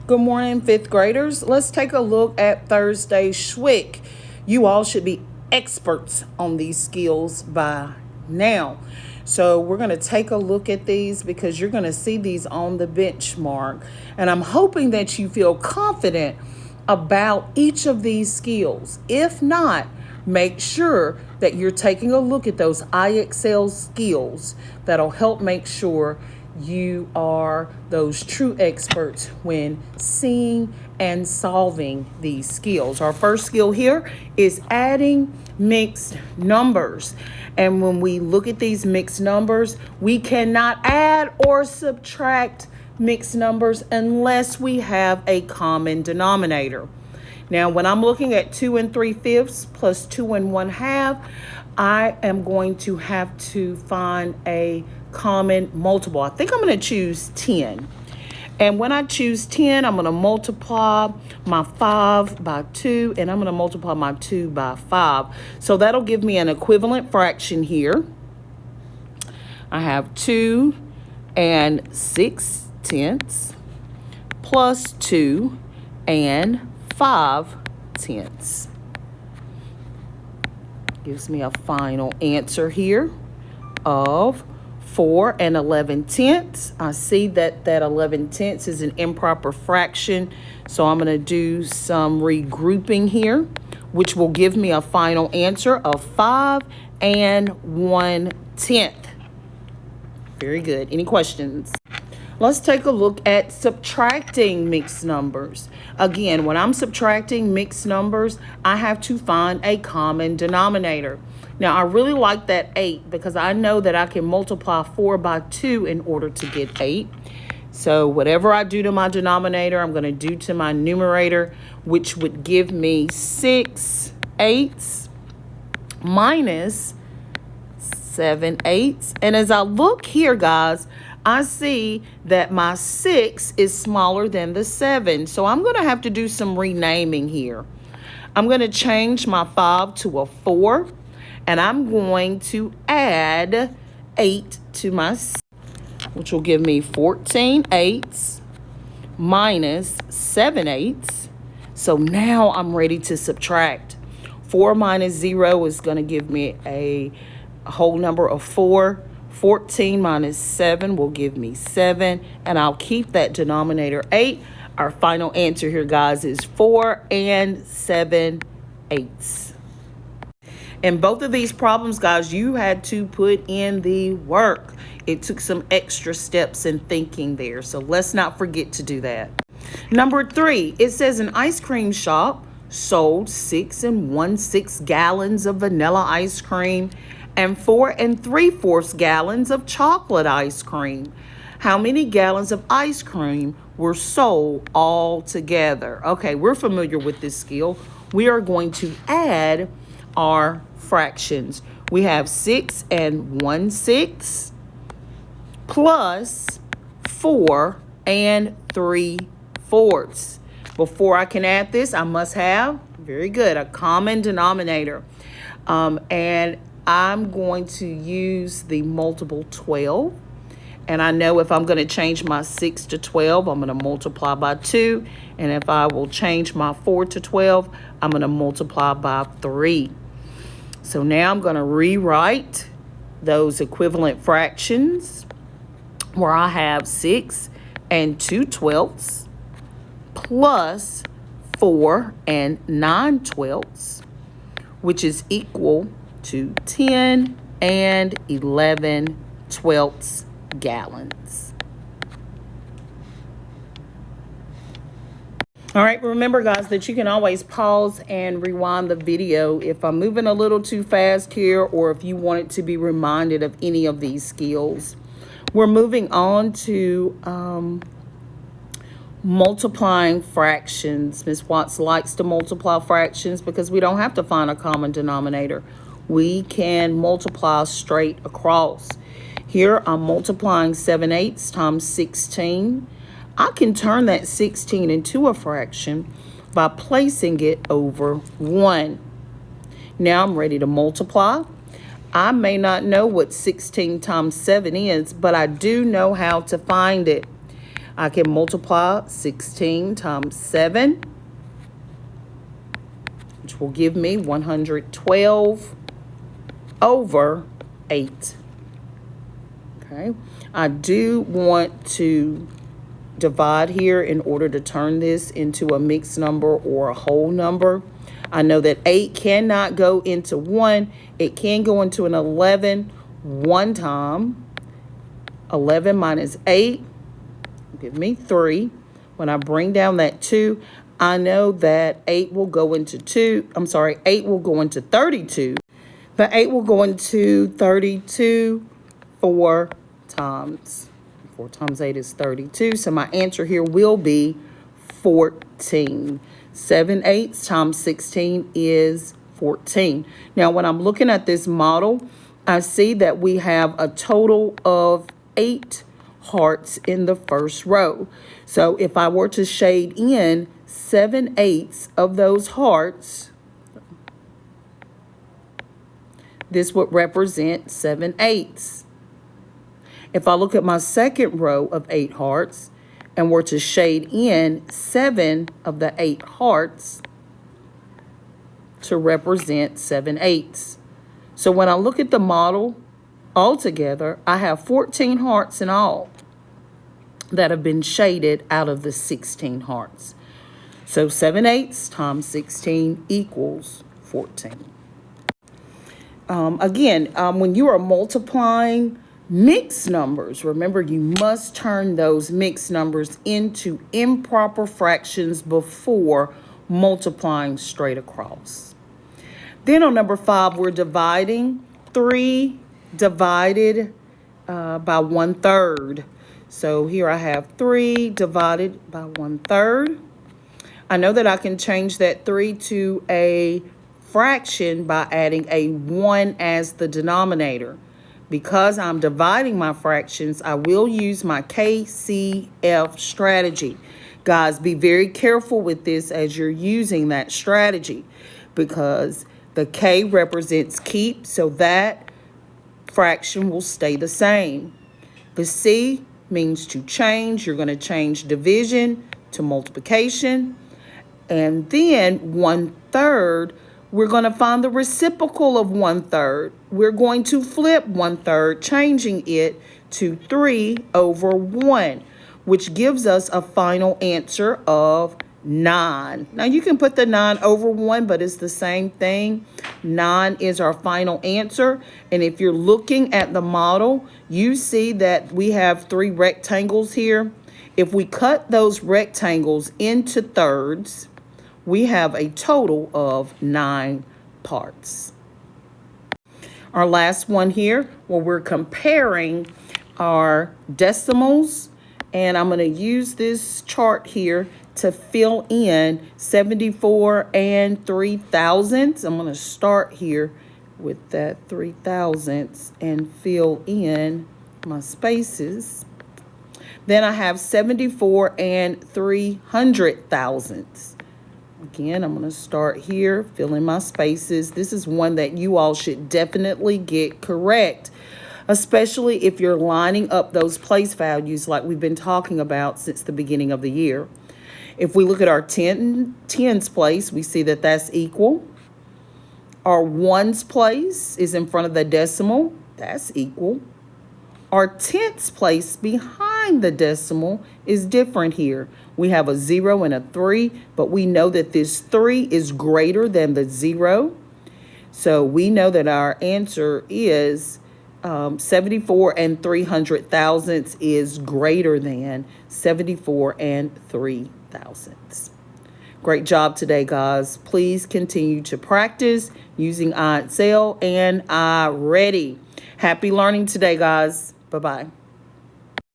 Good morning, fifth graders. Let's take a look at Thursday's SWYK. You all should be experts on these skills by now. So we're going to take a look at these because you're going to see these on the benchmark. And I'm hoping that you feel confident about each of these skills. If not, make sure that you're taking a look at those IXL skills that'll help make sure you are those true experts when seeing and solving these skills. Our first skill here is adding mixed numbers. And when we look at these mixed numbers, we cannot add or subtract mixed numbers unless we have a common denominator. Now, when I'm looking at 2 3/5 plus 2 1/2, I am going to have to find a common multiple. I think I'm going to choose 10. And when I choose 10, I'm going to multiply my 5 by 2, and I'm going to multiply my 2 by 5. So that'll give me an equivalent fraction here. I have 2 6/10 plus 2 5/10. Gives me a final answer here of 4 11/10. I see that 11/10 is an improper fraction, so I'm going to do some regrouping here, which will give me a final answer of 5 1/10. Very good. Any questions? Let's take a look at subtracting mixed numbers. Again, when I'm subtracting mixed numbers, I have to find a common denominator. Now, I really like that 8 because I know that I can multiply 4 by 2 in order to get 8. So whatever I do to my denominator, I'm going to do to my numerator, which would give me 6/8 minus 7/8. And as I look here, guys, I see that my 6 is smaller than the 7. So I'm going to have to do some renaming here. I'm going to change my 5 to a 4. And I'm going to add 8 to my 6, which will give me 14/8 minus 7/8. So now I'm ready to subtract. 4 minus 0 is going to give me a whole number of 4. 14 minus 7 will give me 7, and I'll keep that denominator 8. Our final answer here, guys, is 4 7/8. In both of these problems, guys, you had to put in the work. It took some extra steps in thinking there, so let's not forget to do that. Number 3, it says an ice cream shop sold 6 1/6 gallons of vanilla ice cream and 4 3/4 gallons of chocolate ice cream. How many gallons of ice cream were sold all together? Okay, we're familiar with this skill. We are going to add our fractions. We have 6 1/6 plus 4 3/4. Before I can add this, I must have, very good, a common denominator. And I'm going to use the multiple 12. And I know if I'm going to change my 6 to 12, I'm going to multiply by 2. And if I will change my 4 to 12, I'm going to multiply by 3. So now I'm going to rewrite those equivalent fractions where I have 6 2/12 plus 4 9/12, which is equal to 10 11/12 gallons. All right, remember, guys, that you can always pause and rewind the video if I'm moving a little too fast here or if you want it to be reminded of any of these skills. We're moving on to multiplying fractions. Ms. Watts likes to multiply fractions because we don't have to find a common denominator. We can multiply straight across. Here I'm multiplying 7/8 times 16. I can turn that 16 into a fraction by placing it over 1. Now I'm ready to multiply. I may not know what 16 times 7 is, but I do know how to find it. I can multiply 16 times 7, which will give me 112 over 8. Okay, I do want to divide here in order to turn this into a mixed number or a whole number. I know that 8 cannot go into 1. It can go into an 11 one time. 11 minus 8 give me 3. When I bring down that 2, I know that 8 will go into 8 will go into 32. The 8 will go into 32 4 times. 4 times 8 is 32. So my answer here will be 14. 7/8 times 16 is 14. Now, when I'm looking at this model, I see that we have a total of 8 hearts in the first row. So if I were to shade in 7/8 of those hearts, this would represent 7/8. If I look at my second row of 8 hearts and were to shade in 7 of the 8 hearts to represent 7/8. So when I look at the model altogether, I have 14 hearts in all that have been shaded out of the 16 hearts. So 7/8 times 16 equals 14. When you are multiplying mixed numbers, remember you must turn those mixed numbers into improper fractions before multiplying straight across. Then on number 5, we're dividing 3 divided by 1/3. So here I have 3 divided by 1/3. I know that I can change that 3 to a fraction by adding a 1 as the denominator. Because I'm dividing my fractions, I will use my KCF strategy. Guys, be very careful with this as you're using that strategy, because the K represents keep, so that fraction will stay the same. The C means to change. You're going to change division to multiplication. And then 1/3, we're going to find the reciprocal of 1/3. We're going to flip 1/3, changing it to 3 over 1, which gives us a final answer of 9. Now you can put the 9 over 1, but it's the same thing. 9 is our final answer. And if you're looking at the model, you see that we have 3 rectangles here. If we cut those rectangles into thirds, we have a total of 9 parts. Our last one here, where we're comparing our decimals, and I'm going to use this chart here to fill in 74 and 3/1000. I'm going to start here with that 3/1000 and fill in my spaces. Then I have 74 and 300,000. Again, I'm going to start here, fill in my spaces. This is one that you all should definitely get correct, especially if you're lining up those place values like we've been talking about since the beginning of the year. If we look at our tens place, we see that that's equal. Our ones place is in front of the decimal. That's equal. Our tenths place behind the decimal is different here. We have a 0 and a 3, but we know that this 3 is greater than the 0. So we know that our answer is 74 and 300,000 is greater than 74 and 3,000. Great job today, guys. Please continue to practice using iExcel and iReady. Happy learning today, guys. Bye-bye.